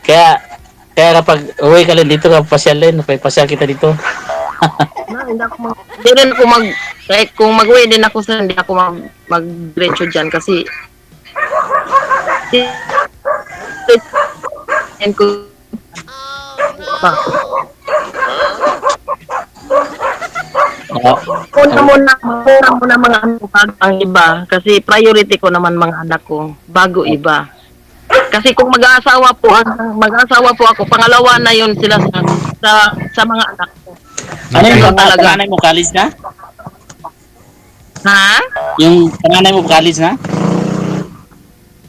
Kaya, kaya kapag uwi ka lang dito, pasyalin, pasyal kita dito. Hindi ako hindi rin ako kahit kung mag-uwi din ako sa hindi ako mag-diretso dyan kasi and ko pa. Oo. Una muna mga anak ko bago ang iba kasi priority ko naman mga anak ko bago iba. Kasi kung mag-aasawa po ako, pangalawa na yun sila sa mga anak ko. Ano yung Ganun talaga. panganay mo, college na? Ha? Yung panganay mo, college na?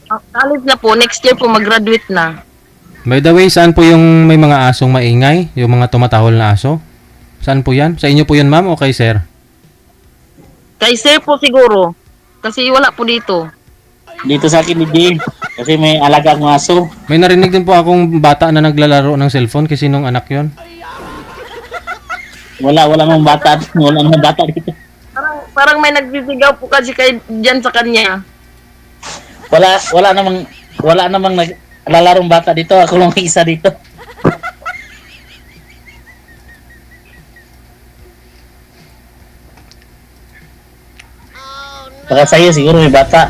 College na po, next year po mag-graduate na. By the way, saan po yung may mga asong maingay? Yung mga tumatahol na aso? Saan po yan? Sa inyo po yan, ma'am, o kay sir? Kay sir po siguro. Kasi wala po dito. Dito sa akin, hindi. Kasi may alaga akong aso. May narinig din po akong bata na naglalaro ng cellphone kasi nung anak yon. Wala namang bata. Wala namang bata dito. Parang may nagsisigaw po kasi dyan sa kanya. Wala namang naglalarong bata dito. Ako lang isa dito. Baka sa'yo siguro may bata.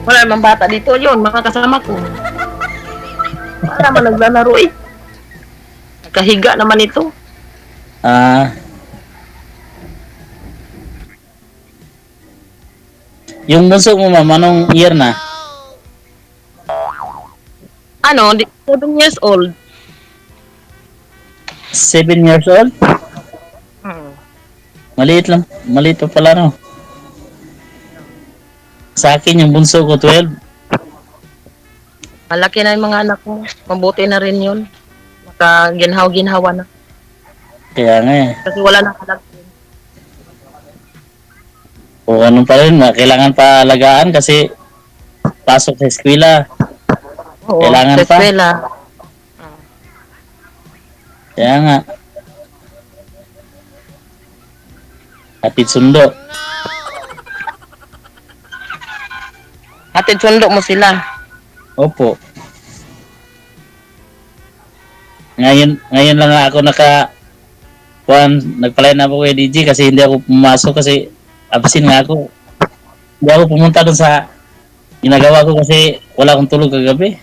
Wala namang bata dito yun, mga kasama ko. Wala naman naglalaro eh. Kahiga naman ito. Yung bunso mo, ma'am, anong year na? 7 years old. 7 years old? Maliit pa pala, no? Sa akin, yung bunso ko, 12. Malaki na yung mga anak ko. Mabuti na rin yun. Makaginhaw-ginhawa na. Kaya nga eh. Kasi wala na kalagyan. O ano pa rin, kailangan pa alagaan kasi pasok sa eskwela. Oo, Kailangan sa pa. eskwela. Kaya nga. Hatid sundo. Hatid sundo mo sila. Opo. Ngayon lang ako nagpalay na ako kay DJ kasi hindi ako pumasok kasi absent nga ako. Hindi ako pumunta doon sa ginagawa ko kasi wala akong tulog kagabi.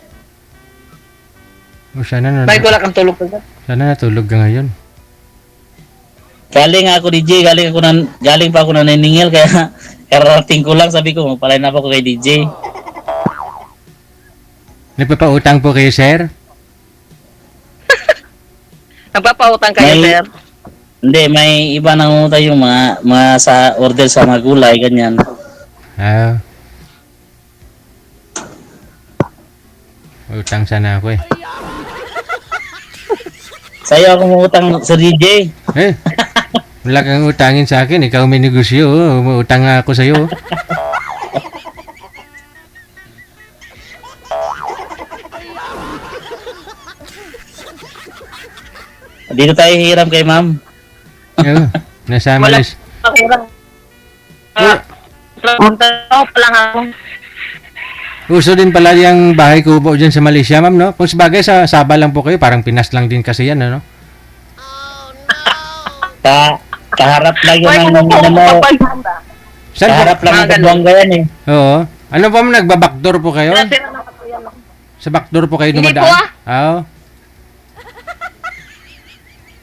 O sana Bakit wala kang tulog ka? sana natulog ka ngayon. Galing ako DJ, galing pa ako naniningil kaya kararating ko lang sabi ko magpalay na ako kay DJ. Nagpapautang po kayo, sir? Nagpapautang kayo, May- sir? Hindi, may iba nang utang yung mga sa order sa mga gulay, ganyan. Ah. Utang sana ako eh. Sa'yo ako mangutang sa DJ. Eh, wala kang utangin sa akin. Ikaw may negosyo. Utang nga ako sa'yo. Dito tayo hiram kay ma'am. Nasa Wala. Malis. Pakirang. Magtanong pa lang ako. Uso din pala yung bahay kubo dyan sa Malaysia, ma'am, no? Kung sabagay sa Sabah lang po kayo, parang Pinas lang din kasi yan, ano? Kaharap lang yun Why ang mo ano mo. papaganda? Saan po? Kaharap lang ang Mga ganun. Buanga yan eh. Oo. Ano po, ma'am, nagbabackdoor po kayo? Sira na ako yan. Sa backdoor po kayo Hindi dumadaan? po, Oo.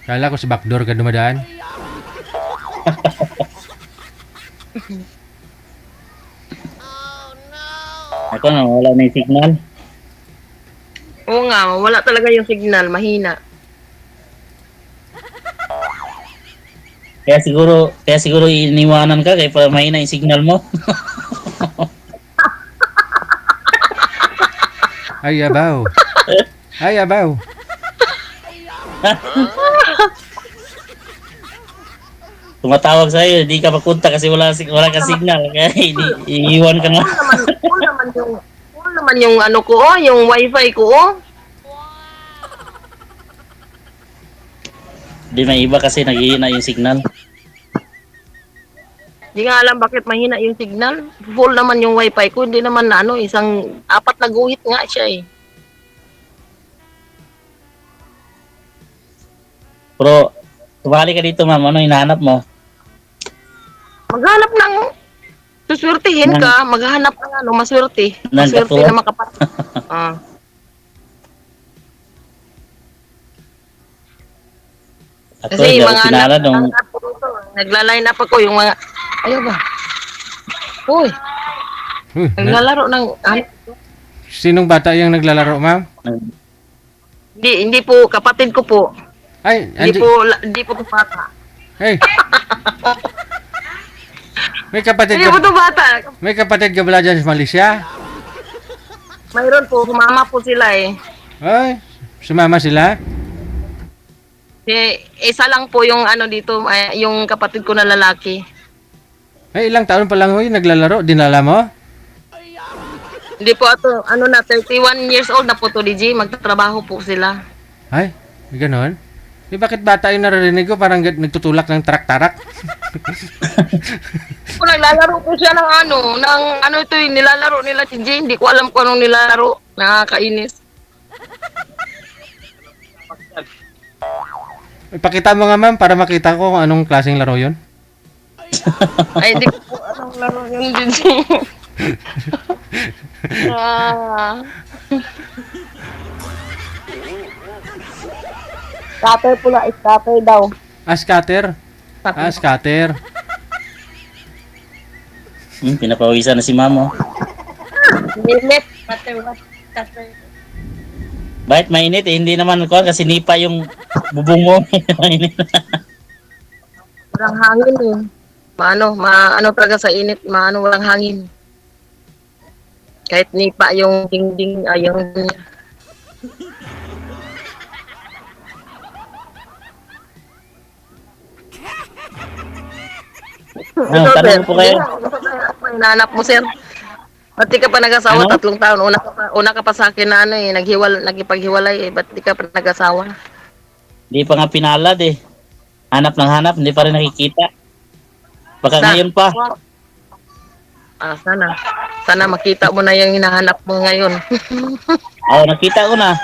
Kala ko sa backdoor ka dumadaan. Ako na, wala na yung signal. Oo nga, wala talaga yung signal, mahina. Kaya siguro iniwanan ka kaya pa mahina yung signal mo. Ay, abaw. Ay, abaw. Tumatawag sa'yo, di ka makunta kasi wala ka signal. Kaya iiwan ka nga. Full naman yung ano ko, yung wifi ko, Di may iba kasi naghihina yung signal. Hindi nga alam bakit mahina yung signal. Full naman yung wifi ko. Hindi naman na ano, isang apat na guhit nga siya eh. Pero, tumali ka dito ma'am, ano hinahanap mo? Maghanap ng suswertihin ka, maghanap ng ano, maswerte. Maswerte katuwa? na makapat. Ah. Ako, Kasi hindi ako mga pinala anak, nung, nagla-line up ako yung mga, ayaw ba? Uy, naglalaro ng, Sinong bata yung naglalaro, ma'am? hindi po, kapatid ko po. Ay, Hindi po to bata. Hey. May kapatid Hindi po to ka, bata. may kapatid ka pala dyan sa Malaysia? Mayroon po, sumama po sila eh. Ay, sumama sila? Isa lang po yung ano dito, yung kapatid ko na lalaki. Ay, ilang taon pa lang huy, naglalaro, dinala mo? Hindi po ato, ano na, 31 years old na po to, DJ. Magtatrabaho po sila. Ay, ganon? Bakit bata yung naririnig ko? Parang nagtutulak ng tarak-tarak. Kung naglalaro po siya ng ano ito yung nilalaro nila, DJ. Hindi ko alam kung anong nilalaro. Nakakainis. Ipakita mo nga, ma'am, para makita ko kung anong klaseng laro yun. Ay, hindi ko po anong laro yun, DJ. Scatter pula, scatter daw. Scatter? Scatter. pinapawisan na si mamo. Minute. Scatter what? Scatter. Bakit mainit eh? Hindi naman ko kasi nipa yung bubong mo. Mainit. Walang hangin eh. Maano talaga sa init, walang hangin. Kahit nipa yung dingding, yung Tanong po kayo. Hinahanap mo, sir. Ba't di ka pa nag-asawa? Ano? 3 taon. Una ka pa sa akin na nagipaghiwalay eh. Ba't di ka pa nag-asawa? Hindi pa nga pinalad eh. Hanap ng hanap, hindi pa rin nakikita. Baka ngayon pa. Sana. Sana makita mo na yung hinahanap mo ngayon. Oo, nakita ko na.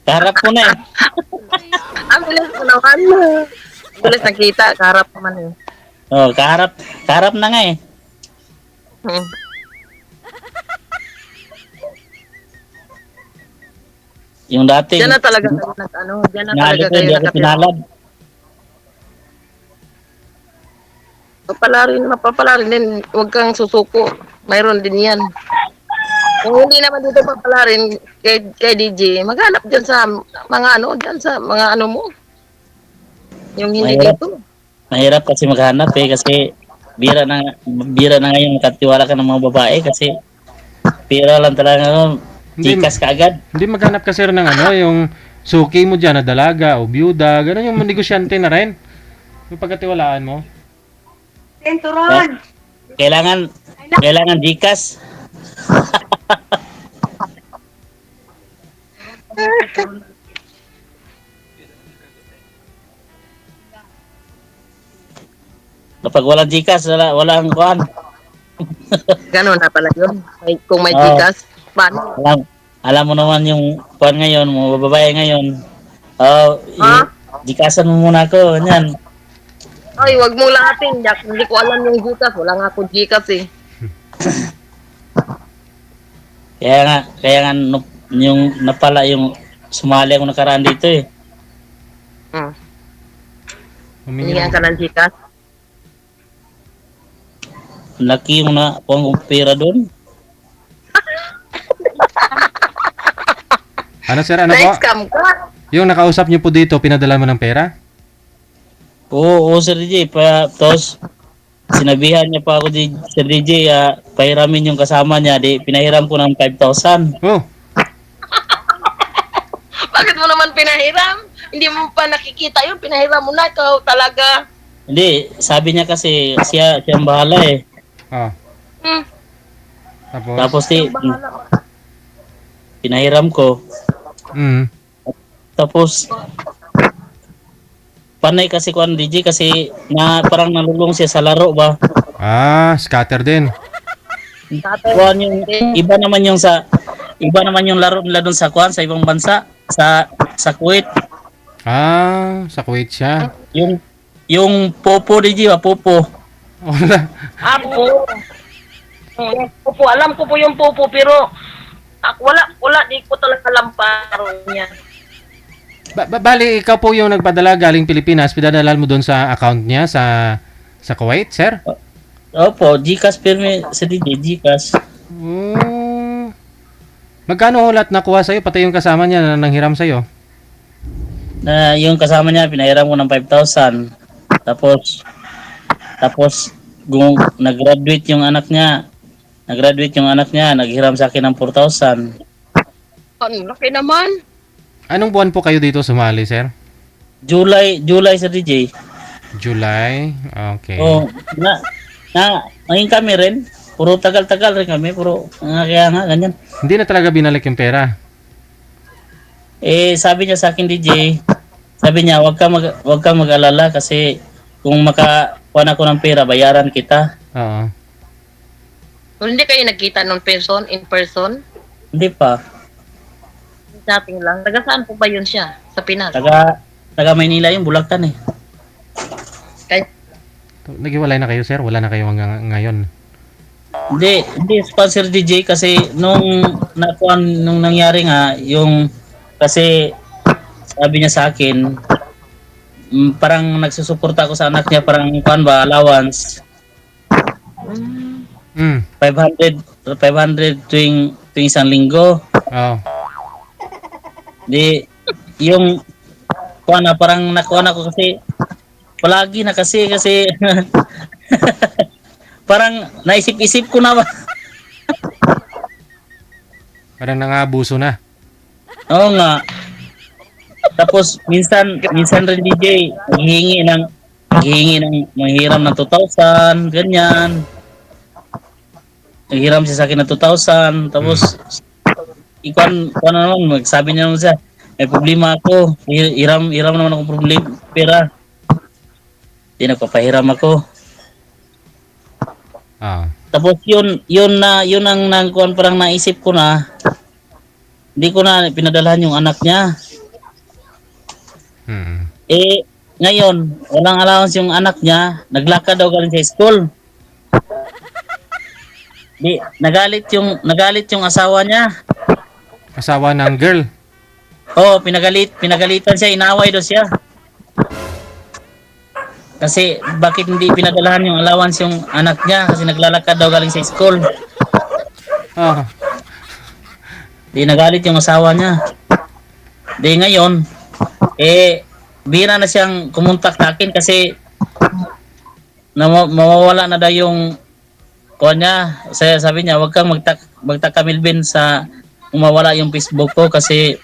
Kaharap ko na eh. Ang bilis mo naman. Ang bilis nakita. Kaharap naman eh. Oo, kaharap na nga eh. Hmm. Yung dating, Diyan na talaga kayo diyan na nalo talaga ko, kayo hindi ako nakatira. pinalad. Mapapalarin din. Huwag kang susuko. Mayroon din yan. Kung hindi naman dito papalarin kay DJ, maghanap dyan sa mga ano mo. Yung hindi Mahirap. dito. Mahirap kasi maghanap eh kasi bira na ngayon makatiwala ka ng mga babae kasi pira lang talaga chikas ka agad. Hindi maghanap kasi rin ng yung suki mo dyan na dalaga o byuda, gano'n yung negosyante na rin. Yung pagkatiwalaan mo. Tenturon! Kailangan Gcash. Kapag walang Gcash, walang kuan. Gano'n na pala yun. Kung may Oo. Gcash, paano? Alam mo naman yung kuan ngayon, mga babae ngayon. Ha? Gcashan mo muna ako, yan. Ay, wag mo lahatin, Jack. Hindi ko alam yung Gcash. Wala nga akong Gcash eh. Kaya nga yung napala yung sumali ako nakaraan dito eh. Humingi Hinihan ka ng Gcash. Laki yung na kung pera doon. Ano sir, ano po? Na-scam ka. Yung nakausap niyo po dito, pinadala mo ng pera? Oo, Sir DJ. Tapos sinabihan niya pa ako di Sir DJ, pahiramin yung kasama niya. Di, pinahiram ko ng 5,000. Oh, Bakit mo naman pinahiram? Hindi mo pa nakikita yun. Pinahiram mo na. Ikaw talaga. Hindi, sabi niya kasi siya ang bahala eh. oh. Hmm. Tapos pinahiram ko. Mm. Tapos panay kasi kuan DJ kasi parang nalulung siya sa laro ba. Scatter din. Kuan yung iba naman yung laro nila doon sa kuan sa ibang bansa sa Kuwait. Sa Kuwait siya. Yung popo DJ ba popo. Wala. Apo. Pupo, alam ko po yung pupo pero wala di ko talaga lamparo niya. Bali, ikaw po yung nagpadala galing Pilipinas, pinadala mo doon sa account niya sa Kuwait, sir? Opo, GCash pirmi sa DJ GCash. Oh. Magkano ho lahat nakuha sa'yo, pati yung kasama niya na nanghiram sa'yo? Na yung kasama niya pinahiram ko ng 5,000. Tapos nag-graduate yung anak niya. Naghiram sa akin ng 4,000. Ang laki naman. Anong buwan po kayo dito sumali, sir? July sa DJ. July? Okay. Oh, naging kami rin. Puro tagal-tagal rin kami. Kaya nga, ganyan. Hindi na talaga binalik yung pera. Sabi niya sa akin, DJ, wag ka mag-alala kasi kung makakuha ako ng pera, bayaran kita. Oo. So, hindi kayo nagkita in person? Hindi pa. Chatting lang. Taga saan po ba yun siya? Sa Pinas? Taga Maynila yung Bulactan eh. Kaya, Naghiwalay na kayo, sir? Wala na kayo hanggang ngayon? Hindi sponsor DJ kasi nung nangyari nga, kasi sabi niya sa akin, parang nagsusuporta ako sa anak niya, parang allowance. 500 tuwing isang linggo. Oo. Di yung parang nakuha ako kasi palagi na kasi parang naisip-isip ko na ba. Parang nangabuso na. Oo nga. Tapos minsan rin DJ naghihingi ng manghiram ng 2,000 ganyan. Naghiram siya sa akin ng 2,000 tapos ikuan naman magsabi niya naman siya may problema ako, hiram naman ako pera. Di nagpapahiram ako. Tapos yun ang nangkuan parang naisip ko na hindi ko na pinadalhan yung anak niya. Ngayon, walang allowance yung anak niya, naglakad daw galing sa school. Di nagalit yung asawa niya. Asawa ng girl? Oo, pinagalitan siya, inaway daw siya. Kasi bakit hindi pinadalahan yung allowance yung anak niya kasi naglalakad daw galing sa school. Di nagalit yung asawa niya. Di ngayon, bira na siyang kumontak sa akin kasi mawawala na daw yung kuha niya. Sabi niya, wag kang magtaka Melvin sa mawala yung Facebook ko kasi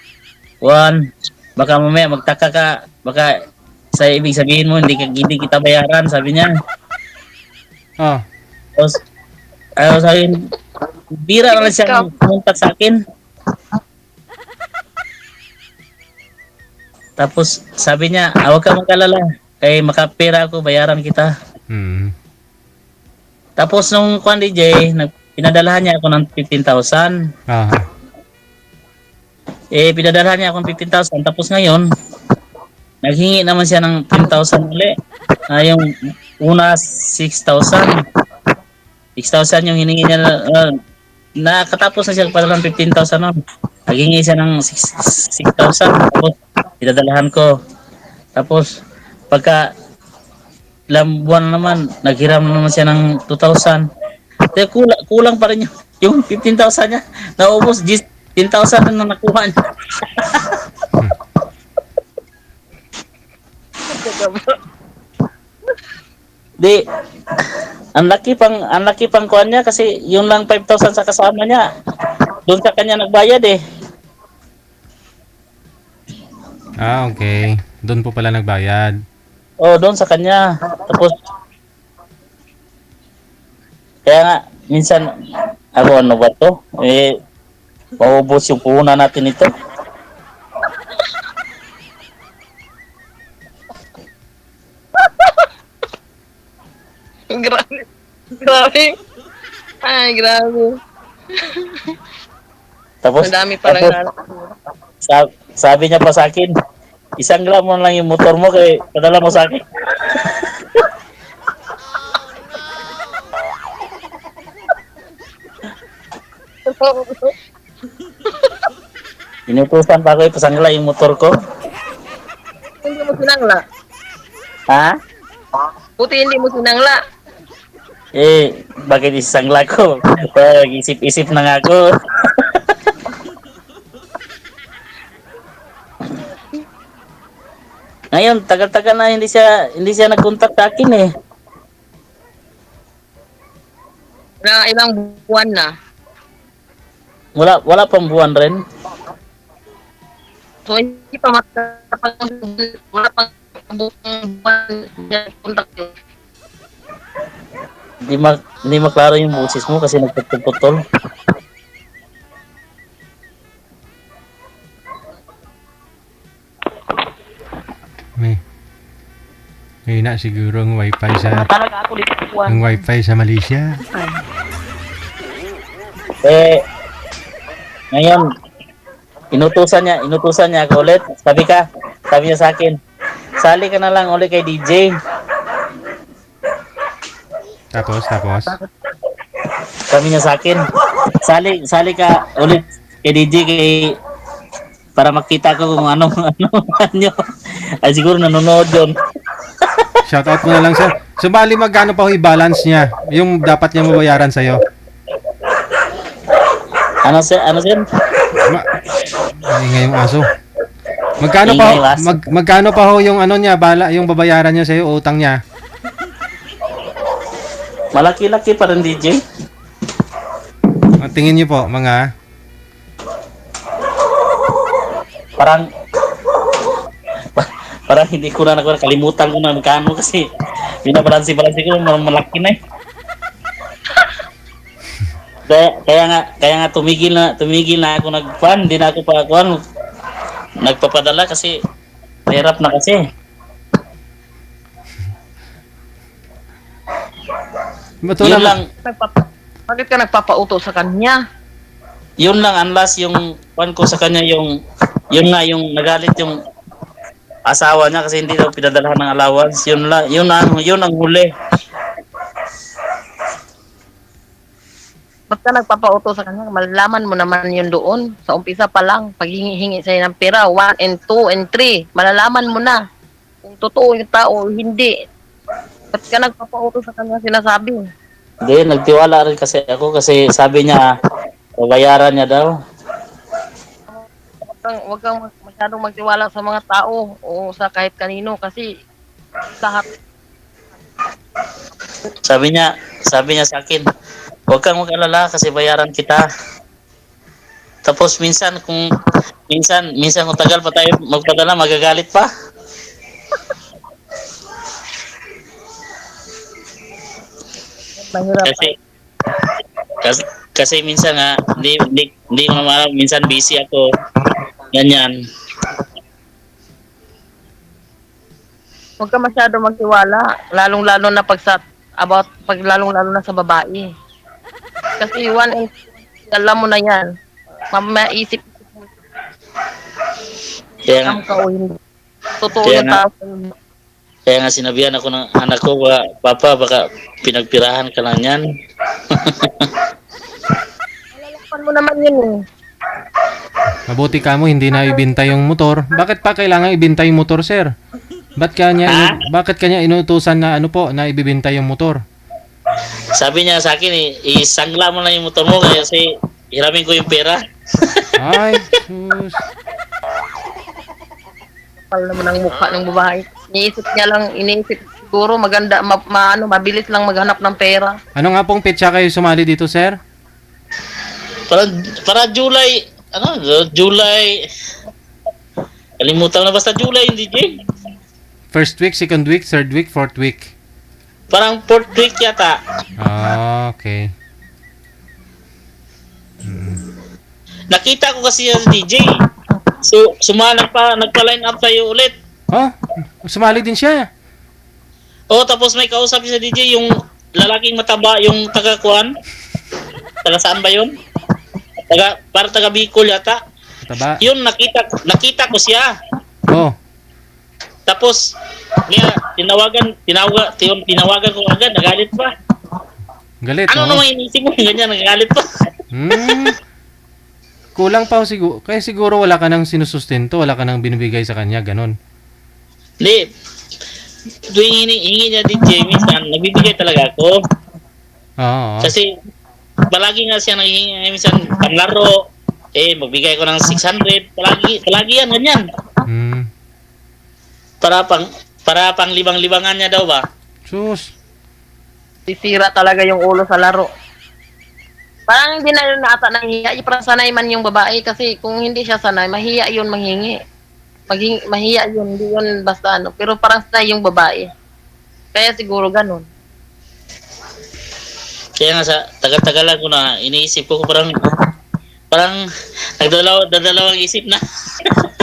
baka mamaya magtaka ka, baka sa ibig sabihin mo hindi kita bayaran, sabi niya. Tapos sabi, bira na lang siya kumontak sa akin. Tapos sabi niya, huwag ka mag-alala, kay makapera ako, bayaran kita. Tapos nung DJ, pinadalahan niya ako ng 15,000. Pinadalahan niya ako ng 15,000. Tapos ngayon, naghingi naman siya ng 10,000 ulit. Yung una, 6,000. 6,000 yung hiningi niya. Nakatapos na siya padala ng 15,000 nun. Naghingi siya ng 6,000. Tapos, pinadalahan ko. Tapos, pagka ilang buwan naman, naghiram naman siya ng 2,000. Kaya kulang pa rin yung 15,000 niya. Naubos 10,000 na nakuha niya. Di, ang laki pang kuhan niya kasi yung lang 5,000 sa kasama niya. Doon sa kanya nagbayad eh. Okay. Doon po pala nagbayad. Doon sa kanya. Tapos, kaya nga, minsan, ano ba to? Maubos yung puhunan natin ito. grabe. Grabe. Ay, grabe. Tapos, Madami palang tapos anak. sabi niya pa sa akin, isang mo lang yung motor mo kay padala mo sa akin. Inutusan pa ako ipasangla yung motor ko. Hindi mo sinangla. Ha? Buti hindi mo sinangla. Bakit isangla ko? Isip-isip na nga ako. Ngayon, tagal-tagal na hindi siya nag-contact sa akin eh. Na ilang buwan na. Wala pang buwan rin. So, hindi pa wala pang buwan na contact yun. Hindi maklaro yung boses mo kasi nagputol-putol. May na siguro ang wifi sa Talaga ako dito buwan. ang wifi sa Malaysia. Ngayon, inutusan niya ako ulit. Sabi niya sa akin, sali ka na lang ulit kay DJ. Tapos Sabi niya sa akin, sali ka ulit kay DJ para makita ko kung ano ay siguro nanonood yun. shout out mo na lang sir. Sumali magkano pa ho i-balance niya yung dapat niya mabayaran sa iyo? Ano sir? Ngayong aso. Magkano pa ho, Ingay, aso. magkano pa ho yung ano niya yung babayaran niya sa iyo, utang niya? Malaki-laki pa rin DJ. Ang tingin niyo po mga Parang hindi ko na nakalimutan ko na magkano kasi binabalansi ko malaki na eh. Kaya nga tumigil na ako nagpan, hindi na ako nagpapadala kasi hirap na kasi. Bato Yun naman. lang, Bakit ka nagpapauto sa kanya? yun lang unless yung pan ko sa kanya yung nagalit yung asawa niya kasi hindi daw pinadalahan ng allowance. Yun ang huli. Ba't ka nagpapauto sa kanya? Malalaman mo naman yun doon. Sa umpisa pa lang, pag hingi sa'yo ng pera, 1 and 2 and 3, malalaman mo na kung totoo yung tao o hindi. Ba't ka nagpapauto sa kanya sinasabi? Hindi, nagtiwala rin kasi ako kasi sabi niya babayaran niya daw. Huwag kang masyadong magtiwala sa mga tao o sa kahit kanino kasi lahat Sabi niya sa akin, huwag kang mag-alala kasi bayaran kita. Tapos minsan kung tagal pa tayo magpadala, magagalit pa. mahirap. Kasi minsan nga hindi ko naman alam, minsan busy ako. Ganyan. Huwag ka masyadong magtiwala, lalong-lalo na pag lalong-lalo na sa babae. Kasi 1 and 2, alam mo na yan. Maisip Kaya nga, ka o hindi. Totoo Kaya yung nga. tao. kaya nga sinabihan ako ng anak ko, Papa, baka pinagpirahan ka lang yan. Malalaman mo naman yun eh. Mabuti ka mo hindi na ibenta yung motor. Bakit pa kailangan ibenta yung motor, sir? Bakit kanya inutusan na na ibibenta yung motor? Sabi niya sa akin, isangla mo na yung motor mo kasi hiramin ko yung pera. Ay, sus. Kapal naman ang mukha ng babae. Iniisip siguro maganda, mabilis lang maghanap ng pera. Ano nga pong petsa kayo sumali dito, sir? Para July, July, kalimutan na basta July, hindi DJ. First week, second week, third week, fourth week. Parang 4th week yata. Ah, okay. Nakita ko kasi yung DJ. So, nagpa-line up tayo ulit. Oh, sumali din siya. Oh, tapos may kausap sa DJ yung lalaking mataba yung taga-kuan. Taga saan ba yun? Taga Bicol yata. Mataba. Yun, nakita ko siya. Oh, Tapos, tinawagan ko agad, nagalit pa. galit, Ano no? naman inisip mo, ganyan, nagalit pa. Hmm. Kulang pa siguro. Kaya siguro wala ka nang sinusustento, wala ka nang binibigay sa kanya, ganun. Hindi, tuwing hingi niya DJ, minsan, nagbibigay talaga ako. Oo. Kasi, palagi nga siya naghihingi, minsan, panlaro, magbigay ko ng 600, palagi yan, ganyan. Hmm. Para pang libang-libangan niya daw ba? Sus. Sisira talaga yung ulo sa laro. Parang hindi na yun ata nahihiya. Parang sanay man yung babae kasi kung hindi siya sanay, mahiya yun manghingi. Mahiya yun, hindi yun basta ano. Pero parang sanay yung babae. Kaya siguro ganun. Kaya nga sa tagal-tagalan ko na iniisip ko parang dadalawang isip na.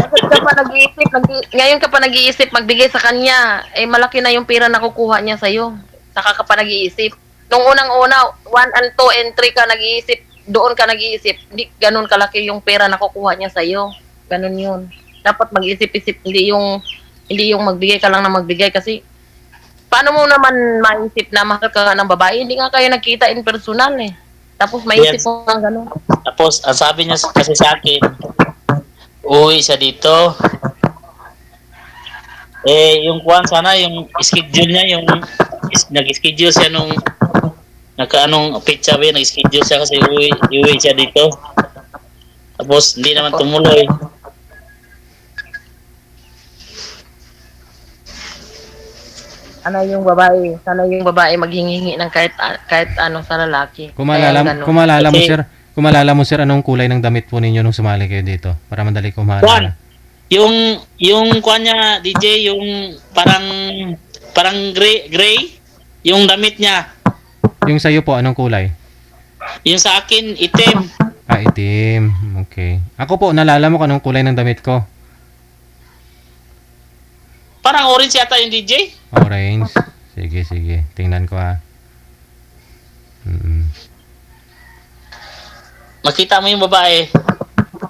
Bakit ka pa nag-iisip? Ngayon ka pa nag-iisip magbigay sa kanya. Eh malaki na yung pera na kukuha niya sa'yo. Saka ka pa nag-iisip. Nung unang-una, 1 and 2 and 3 ka nag-iisip, doon ka nag-iisip. Hindi ganun kalaki yung pera na kukuha niya sa'yo. Ganun yun. Dapat mag-isip-isip, hindi yung magbigay ka lang na magbigay kasi paano mo naman maisip na mahal ka ng babae? Hindi nga kayo nagkita in personal eh. Tapos maisip Yes. mo ng ganun. Tapos, ang sabi niya kasi sa akin, uwi siya dito. Yung kuwan sana, yung schedule niya, nag-schedule siya nung nagkaanong pizza ba, nag-schedule siya kasi uwi siya dito. Tapos, hindi naman tumuloy. Sana yung babae maghingi ng kahit ano sa lalaki. Kung maalala mo, Kasi- sir, anong kulay ng damit po ninyo nung sumali kayo dito? Para madali ko Kuwan, maalala. yung kuwan niya, DJ, yung parang gray, yung damit niya. Yung sa'yo po, anong kulay? Yung sa akin, itim. Ah, itim. Okay. Ako po, naalala mo kung anong kulay ng damit ko? Parang orange yata yung DJ. Orange. Sige. Tingnan ko ha. Makita mo yung babae.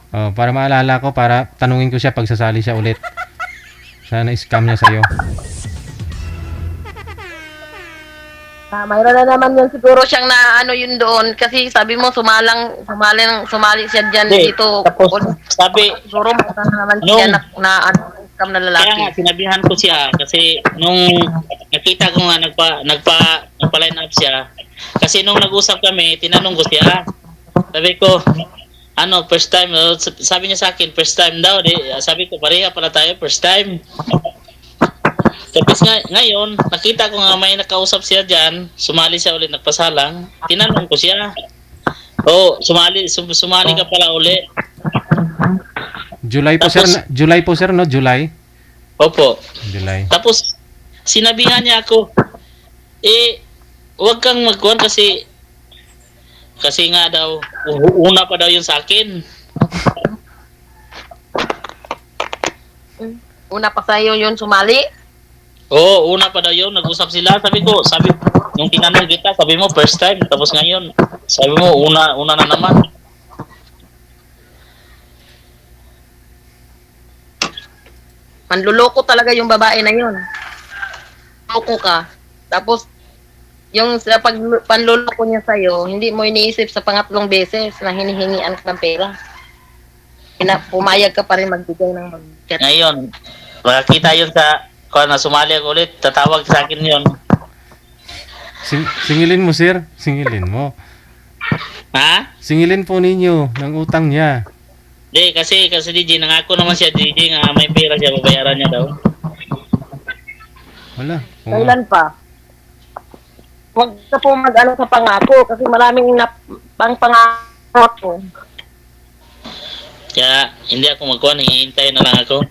Oh, para maalala ko, para tanungin ko siya pag sasali siya ulit. Sana scam niya sa'yo. Mayroon na naman yun siguro siyang na ano yun doon kasi sabi mo sumali siya diyan Hindi, dito. tapos sabi, Siguro mayroon na naman siya na ano scam na kaya lalaki. nga sinabihan ko siya kasi nung nakita ko nga nagpa-line up siya. Kasi nung nag-usap kami, tinanong ko siya. Sabi ko, first time, sabi niya sa akin, first time daw. Sabi ko, pareha pala tayo, first time. Tapos ngayon, nakita ko nga may nakausap siya dyan, sumali siya ulit, nagpasalang. Tinanong ko siya, sumali ka pala ulit. July po, Tapos- sir. July po, sir, no? July? Opo. July. Tapos, sinabihan niya ako, huwag kang magkuhan kasi nga daw, una pa daw yun sa akin. Una pa sa'yo yun sumali. Oo, una pa daw yun, nag-usap sila. Nung tinanong kita, sabi mo first time, tapos ngayon, sabi mo una na naman. Manluloko talaga yung babae na yun. Loko ka. Tapos, yung sa panluloko niya sa'yo, hindi mo iniisip sa pangatlong beses na hinihingian ka ng pera. Pumayag ka pa rin magbigay ng mag-chat. Ngayon, makakita yun kung sumali ako ulit, tatawag sa akin yun. Singilin mo, sir. Singilin mo. Ha? Singilin po ninyo ng utang niya. Hindi, kasi DJ, nangako naman siya DJ nga may pera siya, babayaran niya daw. Wala. Kailan pa? Huwag ka po mag-ano sa pangako kasi maraming pangako. Kaya, hindi ako magkuhan, hihintay na lang ako.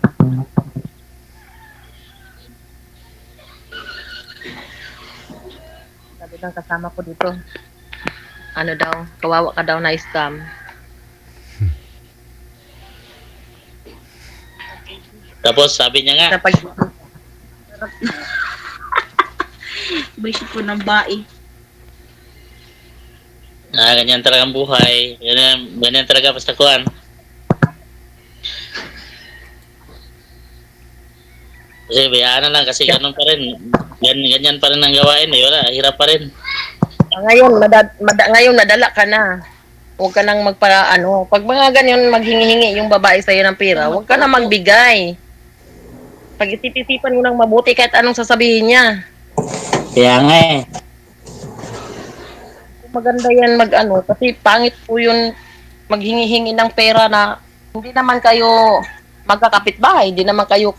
Sabi ng kasama ko dito, ano daw, kawawa ka daw na scam. Tapos sabi niya nga, Kapag Bisip ko ng bae. Ganyan talaga ang buhay. Ganyan talaga basta kuan. Kasi bayaan na lang kasi ganun pa rin. Ganyan pa rin ang gawain eh. Wala, hirap pa rin. Ngayon, ngayon nadala ka na. Huwag ka nang pag mga ganyan maghingi-hingi yung babae sa'yo ng pera, huwag ka na magbigay. Pag-isip-isipan mo nang mabuti kahit anong sasabihin niya. Kaya nga eh. Maganda yan kasi pangit po yun maghingi-hingi ng pera na hindi naman kayo magkakapitbahay, hindi naman kayo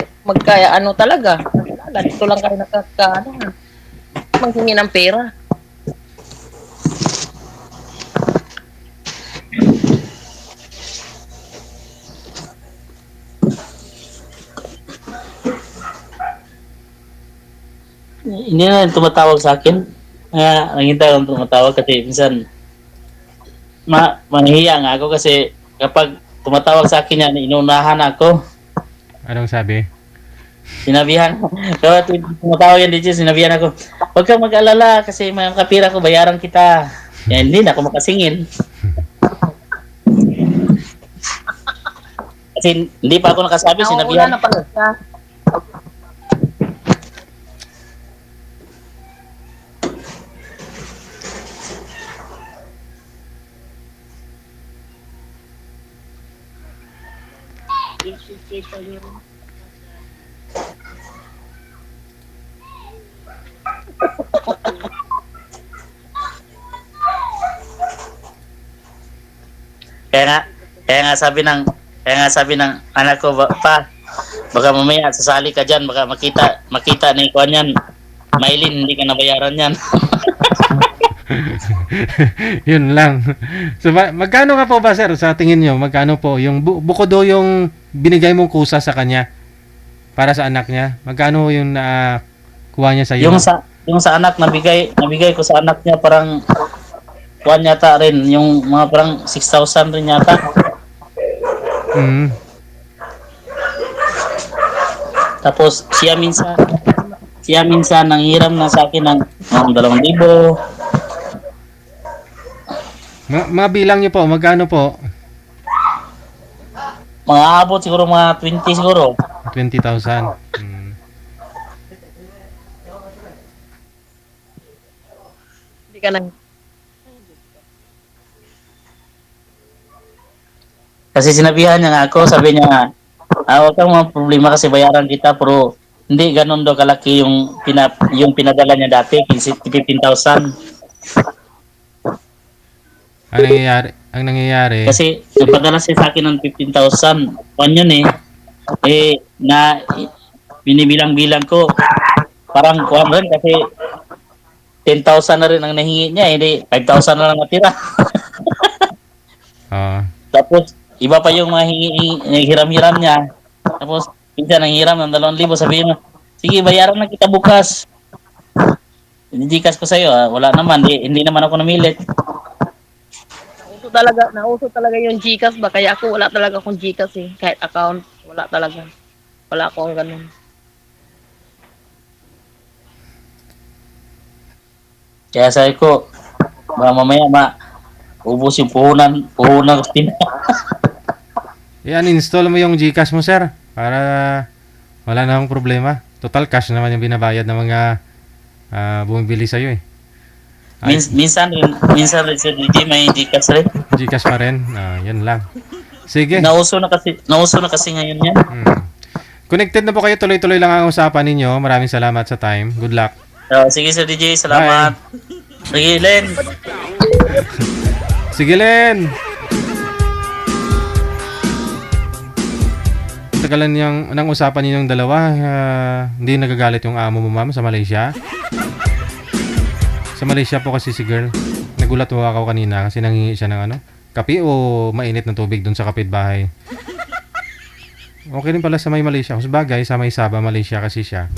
talaga. Ganito lang kayo maghingi ng pera. Hindi na rin tumatawag sa akin. Nanghintay akong tumatawag kasi minsan manghihiya nga ako kasi kapag tumatawag sa akin yan, inunahan ako. Anong sabi? Sinabihan ko. Kapag tumatawag yan dito, sinabihan ako, huwag kang mag-alala kasi may kapira ko, bayaran kita. Yan, hindi na ako makasingin. Kasi hindi pa ako nakasabi, sinabihan. Nauna na pala siya. Kaya nga sabi ng anak ko, baka mamaya sasali ka dyan, baka makita ni Kuan yan. Maylin, hindi ka nabayaran yan. Yun lang. So, magkano nga po ba, sir, sa tingin nyo? Magkano po? Yung bukod do yung binigay mong kusa sa kanya para sa anak niya. Magkano yung kuha niya sa iyo? Yung sa anak, nabigay ko sa anak niya parang Kuan yata rin. Yung mga parang 6,000 rin yata. Mm. Tapos siya minsan nanghiram na sa akin ng 2,000. Mabilang niyo po, magkano po? Mga abot siguro mga 20 siguro. 20,000. Mm. Hindi ka nang Kasi sinabihan niya nga ako, sabi niya, huwag kang mga problema kasi bayaran kita, pero hindi ganun daw kalaki yung pinadala niya dati, 15,000. Ang nangyayari, Kasi nagpadala siya sa akin ng 15,000. Kuan yun eh. Na binibilang-bilang ko. Parang kuan rin kasi 10,000 na rin ang nahingi niya, hindi 5,000 na lang natira. Tapos iba pa yung mga hiram-hiram niya. Tapos minsan nanghiram ng 2,000, sabihin mo, sige bayaran na kita bukas. Hindi-Gcash ko sa'yo, wala naman, hindi naman ako namilit. nauso talaga yung GCash ba? Kaya ako wala talaga akong GCash eh. Kahit account, wala talaga. Wala akong ganun. Kaya sabi ko, mamaya ubos yung puhunan ko i-uninstall mo yung GCash mo, sir, para wala na akong problema. Total cash naman yung binabayad ng mga bumibili sa'yo eh. Minsan rin si DJ may GCash rin. GCash pa rin. Yan lang. Sige. Nauso na kasi ngayon yan. Connected na po kayo. Tuloy-tuloy lang ang usapan ninyo. Maraming salamat sa time. Good luck. Sige Sir DJ, salamat. Sige Len. Sige Len. Tagalan ng usapan ninyong dalawa. Hindi nagagalit yung amo mo, ma'am, sa Malaysia. Sa Malaysia po kasi si girl. Nagulat mo ako kanina kasi nanghingi siya ng kape o mainit na tubig dun sa kapitbahay. Okay rin pala sa may Malaysia. Sabagay, sa may Sabah, Malaysia kasi siya.